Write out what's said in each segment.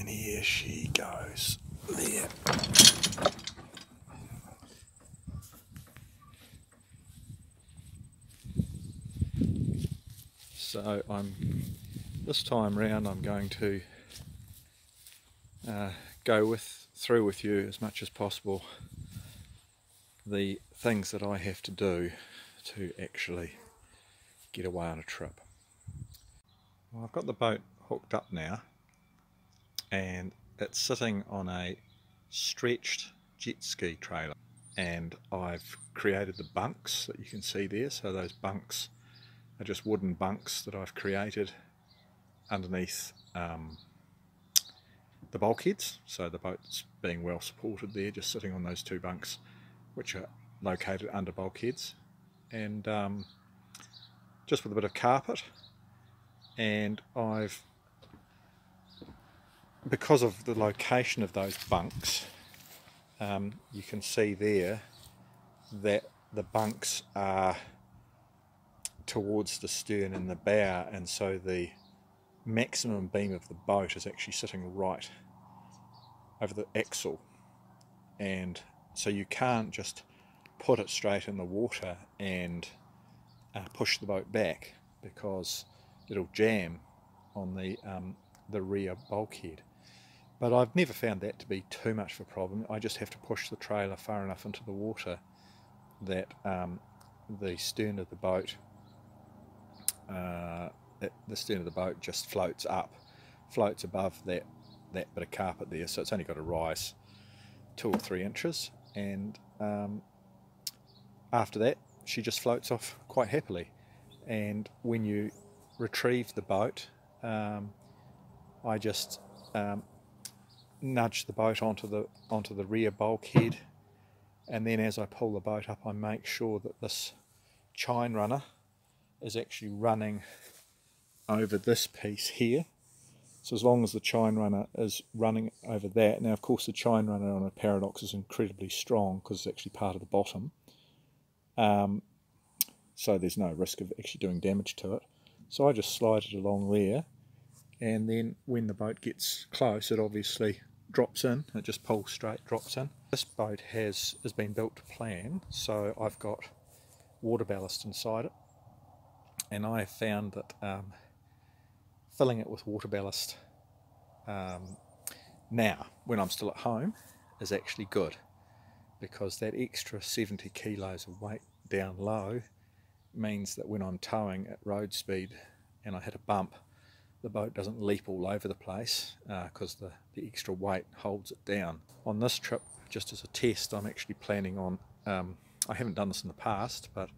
and here she goes there. So this time round I'm going to go through with you as much as possible the things that I have to do to actually get away on a trip. Well, I've got the boat hooked up now and it's sitting on a stretched jet ski trailer, and I've created the bunks that you can see there. So those bunks are just wooden bunks that I've created underneath the bulkheads, so the boat's being well supported there, just sitting on those two bunks which are located under bulkheads, and just with a bit of carpet. And because of the location of those bunks, you can see there that the bunks are towards the stern and the bow, and so the maximum beam of the boat is actually sitting right over the axle, and so you can't just put it straight in the water and push the boat back, because it'll jam on the rear bulkhead. But I've never found that to be too much of a problem. I just have to push the trailer far enough into the water that the stern of the boat just floats above that bit of carpet there. So it's only got to rise 2 or 3 inches, and after that she just floats off quite happily. And when you retrieve the boat, I just nudge the boat onto the rear bulkhead, and then as I pull the boat up I make sure that this chine runner is actually running over this piece here. So as long as the chine runner is running over that, now of course the chine runner on a Paradox is incredibly strong because it's actually part of the bottom, so there's no risk of actually doing damage to it. So I just slide it along there, and then when the boat gets close it obviously drops in. It just pulls straight, drops in. This boat has been built to plan, so I've got water ballast inside it, and I have found that filling it with water ballast now when I'm still at home is actually good, because that extra 70 kilos of weight down low means that when I'm towing at road speed and I hit a bump, the boat doesn't leap all over the place because the extra weight holds it down. On this trip, just as a test, I'm actually planning on, I haven't done this in the past, but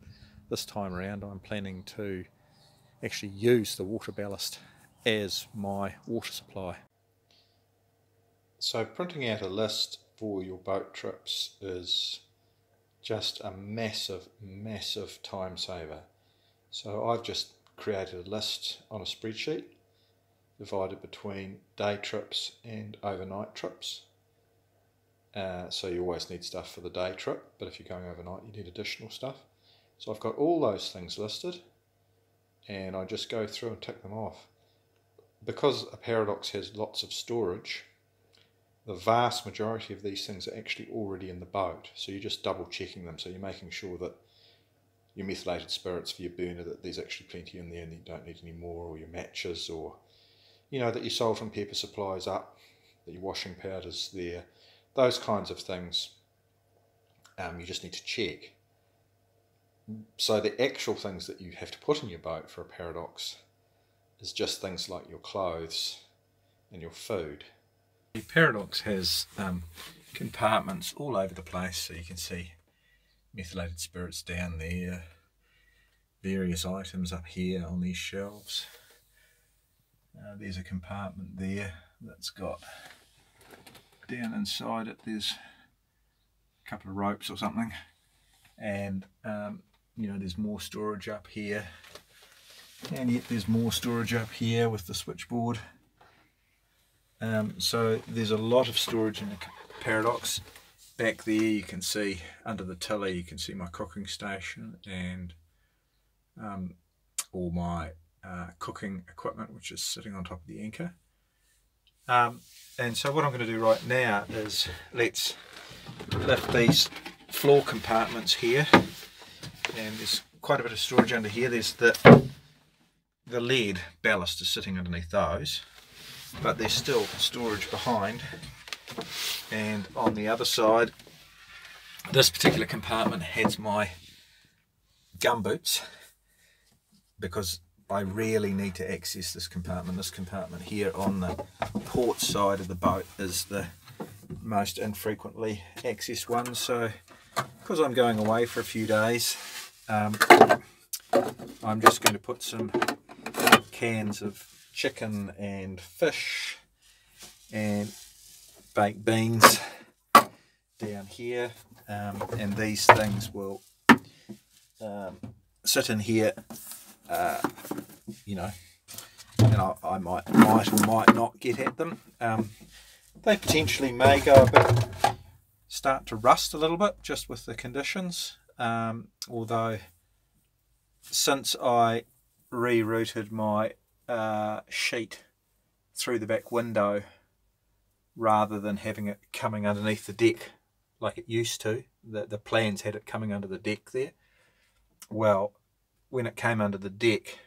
this time around I'm planning to actually use the water ballast as my water supply. So printing out a list for your boat trips is just a massive time saver. So I've just created a list on a spreadsheet divided between day trips and overnight trips. So you always need stuff for the day trip, but if you're going overnight you need additional stuff. So I've got all those things listed, and I just go through and tick them off. Because a Paradox has lots of storage, the vast majority of these things are actually already in the boat, so you're just double checking them. So you're making sure that your methylated spirits for your burner, that there's actually plenty in there and you don't need any more, or your matches, or that your salt and pepper supply's up, that your washing powder's there, those kinds of things. You just need to check. So the actual things that you have to put in your boat for a Paradox is just things like your clothes and your food. The Paradox has compartments all over the place, so you can see methylated spirits down there, various items up here on these shelves. There's a compartment there that's got, down inside it there's a couple of ropes or something, and there's more storage up here, and yet there's more storage up here with the switchboard. So there's a lot of storage in the Paradox. Back there you can see, under the tiller, you can see my cooking station and all my cooking equipment, which is sitting on top of the anchor. And so what I'm going to do right now is let's lift these floor compartments here, and there's quite a bit of storage under here. There's the lead ballast is sitting underneath those, but there's still storage behind. And on the other side, this particular compartment has my gumboots, because I really need to access this compartment. This compartment here on the port side of the boat is the most infrequently accessed one. So because I'm going away for a few days, I'm just going to put some cans of chicken and fish and baked beans down here, and these things will sit in here, you know, and I might or might not get at them. They potentially may go start to rust a little bit just with the conditions, although since I rerouted my sheet through the back window rather than having it coming underneath the deck like it used to, the plans had it coming under the deck there. Well, when it came under the deck,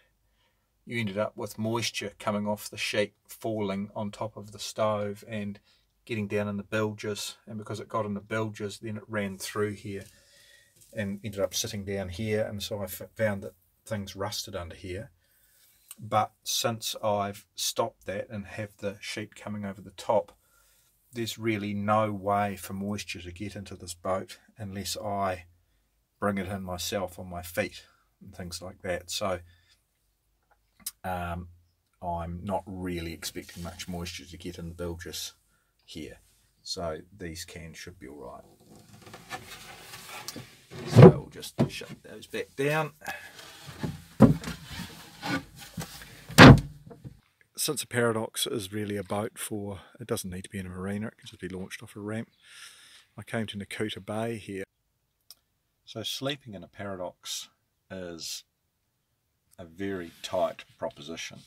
you ended up with moisture coming off the sheet, falling on top of the stove and getting down in the bilges, and because it got in the bilges, then it ran through here and ended up sitting down here, and so I found that things rusted under here. But since I've stopped that and have the sheet coming over the top, there's really no way for moisture to get into this boat unless I bring it in myself on my feet and things like that. So I'm not really expecting much moisture to get in the bilges here, so these cans should be all right. So we'll just shut those back down. Since a Paradox is really a boat for, it doesn't need to be in a marina, it can just be launched off a ramp, I came to Nakuta Bay here. So sleeping in a Paradox is a very tight proposition.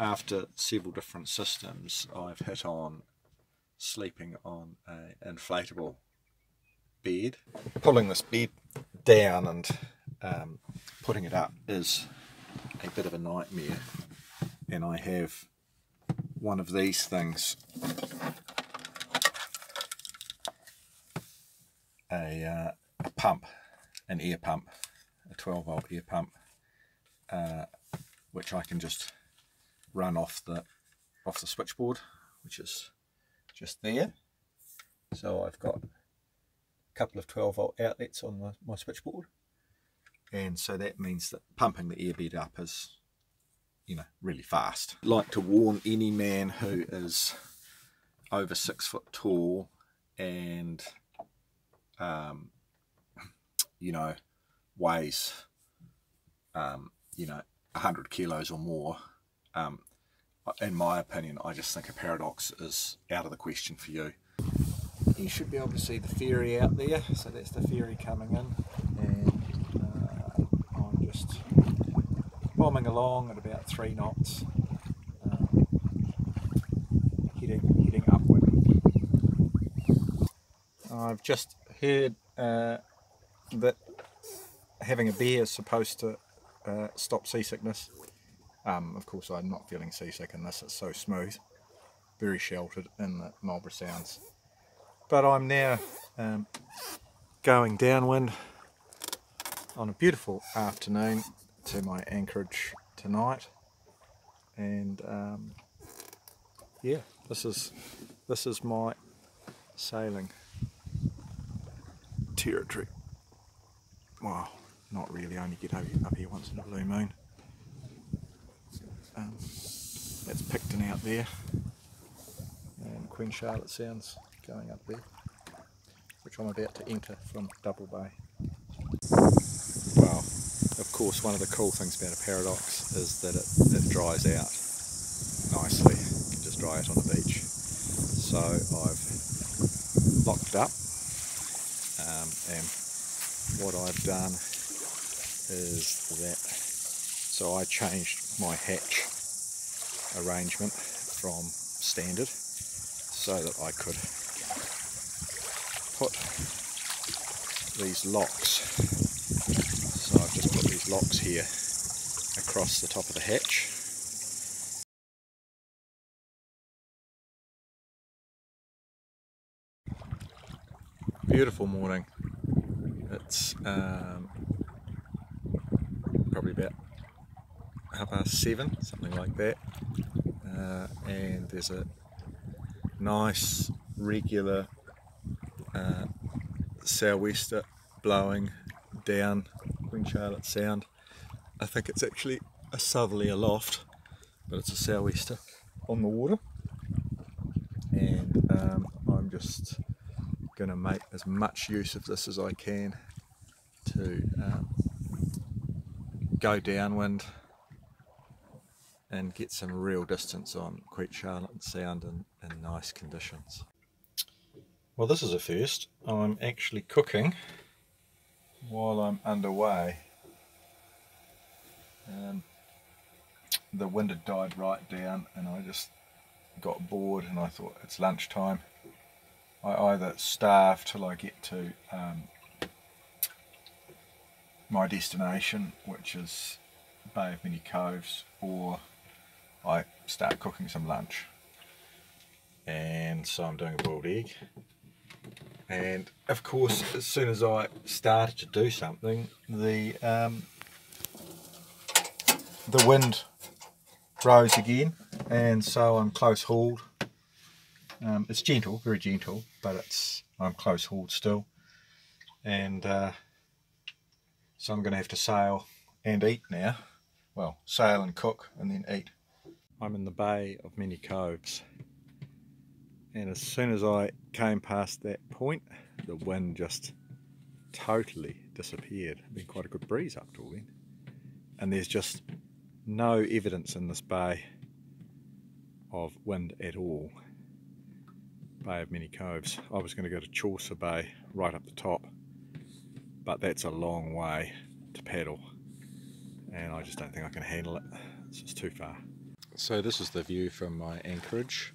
After several different systems, I've hit on sleeping on an inflatable bed. Pulling this bed down and putting it up is a bit of a nightmare, and I have one of these things, a pump, an air pump, a 12-volt air pump, which I can just run off the switchboard, which is just there. So I've got a couple of 12-volt outlets on my switchboard, and so that means that pumping the airbed up is, you know, really fast. I'd like to warn any man who is over 6 foot tall and you know, weighs you know, 100 kilos or more, in my opinion, I just think a Paradox is out of the question for you. You should be able to see the ferry out there, so that's the ferry coming in, and I'm just bombing along at about 3 knots, heading upward. I've just heard that having a beer is supposed to stop seasickness. Of course, I'm not feeling seasick in this, it's so smooth, very sheltered in the Marlborough Sounds. But I'm now going downwind on a beautiful afternoon to my anchorage tonight, and yeah, this is my sailing territory. Wow, not really, only get up here once in a blue moon. That's Picton out there, and Queen Charlotte Sounds going up there, which I'm about to enter from Double Bay. Well, of course, one of the cool things about a Paradox is that it dries out nicely. You can just dry it on the beach. So I've locked it up, and what I've done is that, so I changed my hatch arrangement from standard so that I could put these locks. So I've just put these locks here across the top of the hatch. Beautiful morning. It's probably about 7:30, something like that, and there's a nice regular sou'wester blowing down Queen Charlotte Sound. I think it's actually a southerly aloft, but it's a sou'wester on the water, and I'm just going to make as much use of this as I can to go downwind and get some real distance on Queen Charlotte Sound in nice conditions. Well, this is a first. I'm actually cooking while I'm underway. The wind had died right down and I just got bored and I thought it's lunchtime. I either starve till I get to my destination, which is Bay of Many Coves, or I start cooking some lunch. And so I'm doing a boiled egg. And of course, as soon as I started to do something, the wind rose again, and so I'm close hauled. It's gentle, very gentle, but I'm close hauled still, and so I'm going to have to sail and eat now. Well, sail and cook and then eat. I'm in the Bay of Many Coves, and as soon as I came past that point, the wind just totally disappeared. There'd been quite a good breeze up till then, and there's just no evidence in this bay of wind at all. Bay of Many Coves. I was going to go to Chaucer Bay right up the top, but that's a long way to paddle and I just don't think I can handle it. It's just too far. So this is the view from my anchorage,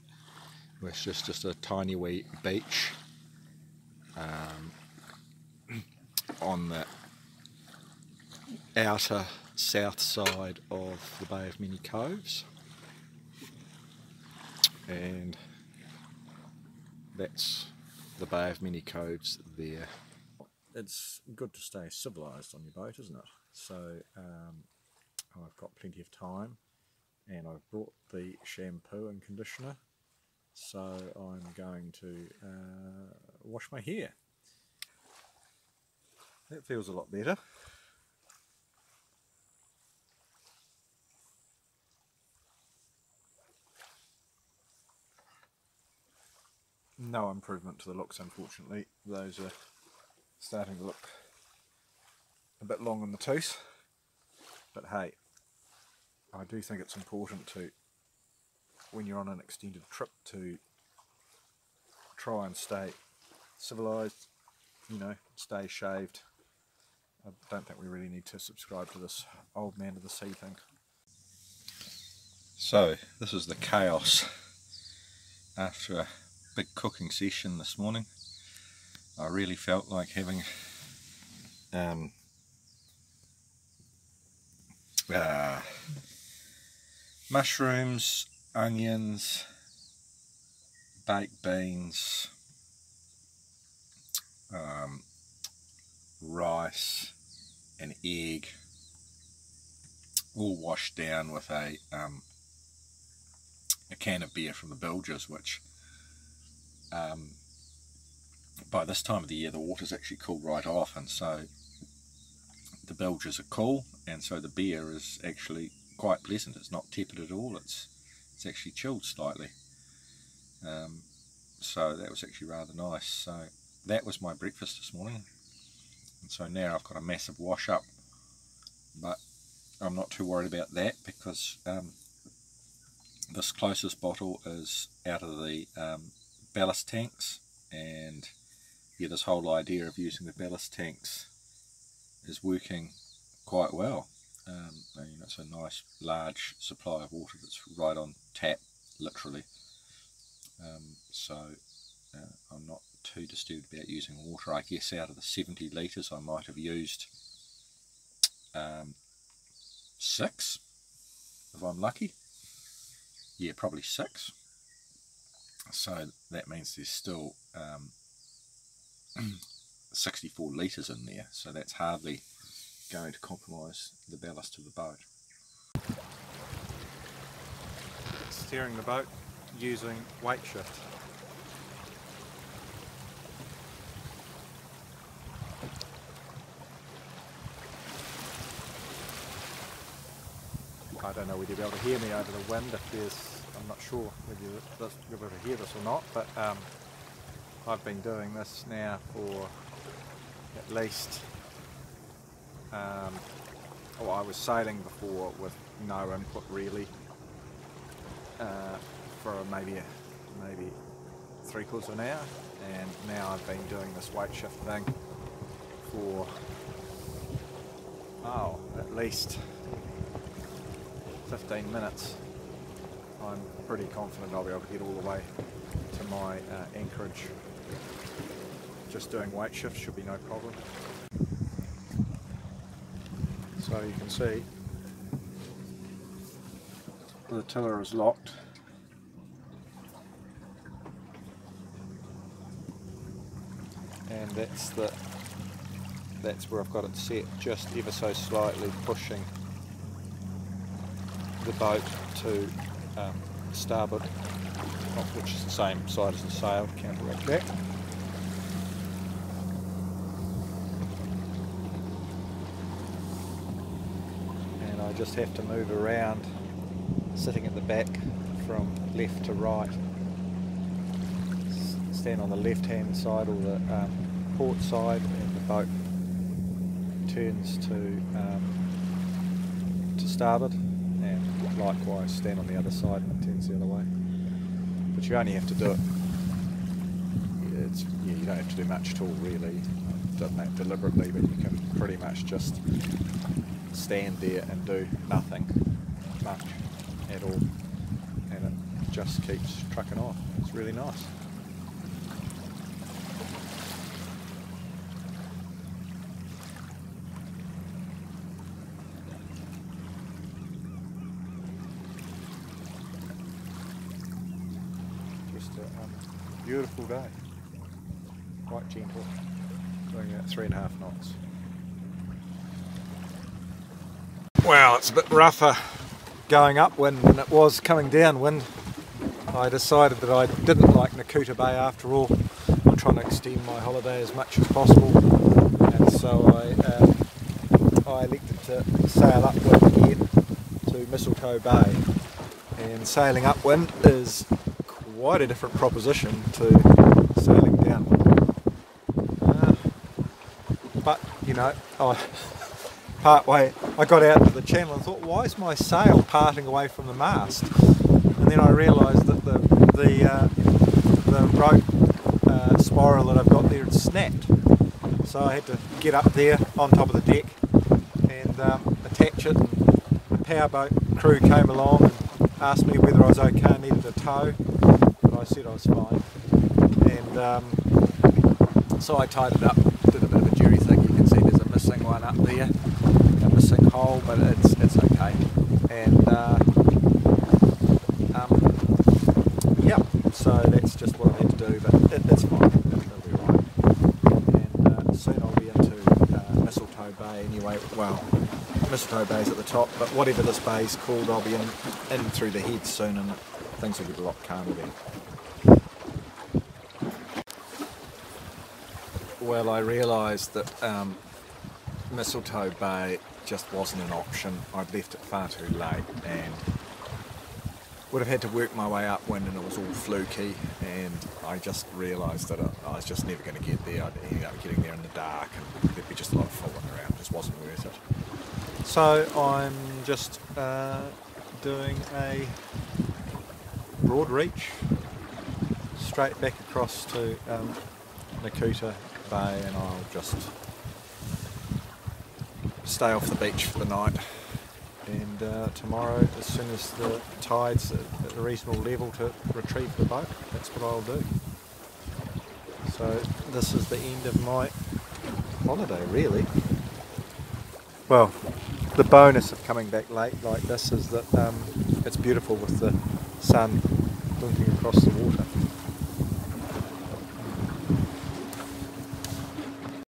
which is just a tiny wee beach on the outer south side of the Bay of Many Coves, and that's the Bay of Many Coves there. It's good to stay civilised on your boat, isn't it? So I've got plenty of time, and I've brought the shampoo and conditioner, so I'm going to wash my hair. That feels a lot better. No improvement to the looks, unfortunately. Those are starting to look a bit long in the tooth, but hey, I do think it's important to, when you're on an extended trip, to try and stay civilised, you know, stay shaved. I don't think we really need to subscribe to this old man of the sea thing. So this is the chaos after a big cooking session this morning. I really felt like having mushrooms, onions, baked beans, rice, an egg, all washed down with a can of beer from the bilges, which by this time of the year the water's actually cooled right off, and so the bilges are cool, and so the beer is actually quite pleasant. It's not tepid at all, it's actually chilled slightly. So that was actually rather nice. So that was my breakfast this morning, and so now I've got a massive wash up, but I'm not too worried about that because this closest bottle is out of the ballast tanks, and yeah, this whole idea of using the ballast tanks is working quite well. It's a nice large supply of water that's right on tap literally. So I'm not too disturbed about using water. I guess out of the 70 litres I might have used 6 if I'm lucky. Yeah, probably 6. So that means there's still 64 litres in there, so that's hardly going to compromise the ballast of the boat. Steering the boat using weight shift. I don't know whether you'll be able to hear me over the wind. I'm not sure whether you'll be able to hear this or not, but I've been doing this now for at least, I was sailing before with no input really, for maybe 3/4 of an hour, and now I've been doing this weight shift thing for at least 15 minutes. I'm pretty confident I'll be able to get all the way to my anchorage. Just doing weight shift should be no problem. So you can see the tiller is locked. And that's where I've got it set, just ever so slightly pushing the boat to starboard, which is the same side as the sail, to counteract that. And I just have to move around, sitting at the back from left to right. Stand on the left hand side or the port side, and the boat turns to starboard, and likewise stand on the other side and it turns the other way. But you only have to do it, you don't have to do much at all really. I've done that deliberately, but you can pretty much just stand there and do nothing much at all, and it just keeps trucking off. It's really nice. Beautiful day, quite gentle, doing about 3.5 knots. Well, it's a bit rougher going upwind than it was coming downwind. I decided that I didn't like Nakuta Bay after all. I'm trying to extend my holiday as much as possible, and so I elected to sail upwind again to Mistletoe Bay. And sailing upwind is quite a different proposition to sailing downwind. But you know, part way I got out into the channel and thought, why is my sail parting away from the mast? And then I realised that the rope spiral that I've got there had snapped. So I had to get up there on top of the deck and attach it. And the powerboat crew came along and asked me whether I was okay and needed a tow. I said I was fine, and so I tied it up, did a bit of a jury thing. You can see there's a missing one up there, a missing hole, but it's okay. And yeah, so that's just what I had to do, but it's fine, it'll be right. And soon I'll be into Mistletoe Bay anyway. Well, Mistletoe Bay's at the top, but whatever this bay's called, I'll be in through the head soon, and things will get a lot calmer then. Well, I realised that Mistletoe Bay just wasn't an option. I'd left it far too late and would have had to work my way upwind, and it was all fluky, and I just realised that I was just never going to get there. I'd end up getting there in the dark and there'd be just a lot of fooling around. It just wasn't worth it. So I'm just doing a broad reach straight back across to Nakuta Bay, and I'll just stay off the beach for the night and tomorrow, as soon as the tide's at a reasonable level, to retrieve the boat. That's what I'll do. So this is the end of my holiday, really. Well, the bonus of coming back late like this is that it's beautiful with the sun glinting across the water.